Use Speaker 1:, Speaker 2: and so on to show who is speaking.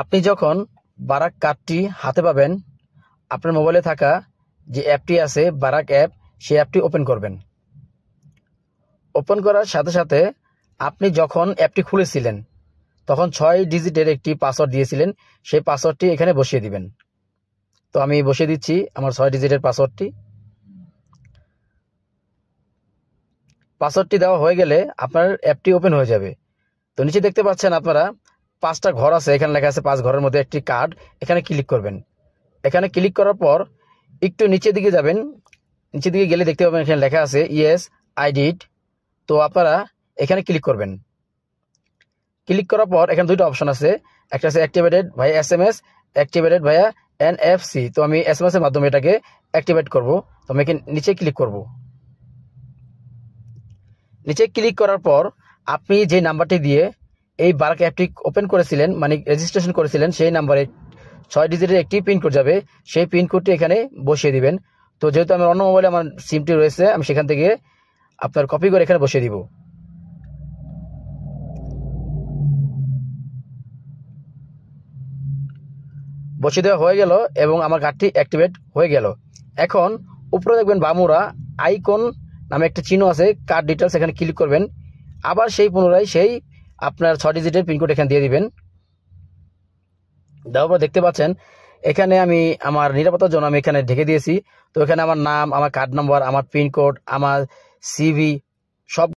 Speaker 1: আপনি যখন বারাক কার্ডটি হাতে পাবেন, আপনার মোবাইলে থাকা যে অ্যাপটি আছে বারাক অ্যাপ, সেই অ্যাপটি ওপেন করবেন। ওপেন করার সাথে সাথে আপনি যখন অ্যাপটি খুলেছিলেন তখন 6 ডিজিটের একটি পাসওয়ার্ড দিয়েছিলেন, সেই পাসওয়ার্ডটি এখানে বসিয়ে দিবেন। তো আমি বসিয়ে দিচ্ছি আমার 6 ডিজিটের পাসওয়ার্ডটি। পাসওয়ার্ডটি দেওয়া হয়ে গেলে আপনার অ্যাপটি ওপেন হয়ে যাবে। তো নিচে দেখতে পাচ্ছেন আপনারা 5টা ঘর আছে, এখানে লেখা আছে 5 ঘরের মধ্যে একটি কার্ড, এখানে ক্লিক করবেন। এখানে ক্লিক করার পর একটু নিচের দিকে যাবেন, নিচের দিকে গেলে দেখতে পাবেন এখানে লেখা আছে ইয়েস আই ডিড। তো আপনারা এখানে ক্লিক করবেন। ক্লিক করার পর এখানে দুইটা অপশন আছে, একটা আছে অ্যাক্টিভেটেড ভাই SMS, অ্যাক্টিভেটেড ভাইয়া NFC। তো আমি SMS এর মাধ্যমে এটাকে অ্যাক্টিভেট করব। তো আমি এখানে নিচে ক্লিক করব। নিচে ক্লিক করার পর আপনি যে নাম্বারটি দিয়ে এই বারাক অ্যাপটি ওপেন করেছিলেন, মানে রেজিস্ট্রেশন করেছিলেন, সেই নাম্বারে 6 ডিজিটের একটি পিনকোড যাবে, সেই পিনকোডটি এখানে বসিয়ে দিবেন। তো যেহেতু আমার অন্য মোবাইলে আমার সিমটি রয়েছে, আমি সেখান থেকে আপনার কপি করে এখানে বসিয়ে দিব। বসিয়ে দেওয়া হয়ে গেল এবং আমার কার্ডটি অ্যাক্টিভেট হয়ে গেল। এখন উপরে দেখবেন বামুরা আইকন নামে একটা চিহ্ন আছে, কার্ড ডিটেলস, এখানে ক্লিক করবেন। আবার সেই পুনরায় সেই আপনার 6 ডিজিটের পিনকোড এখানে দিয়ে দিবেন। দেওয়ার পর দেখতে পাচ্ছেন এখানে আমি আমার নিরাপত্তার জন্য আমি এখানে ঢেকে দিয়েছি। তো এখানে আমার নাম, আমার কার্ড নাম্বার, আমার পিনকোড, আমার CV সব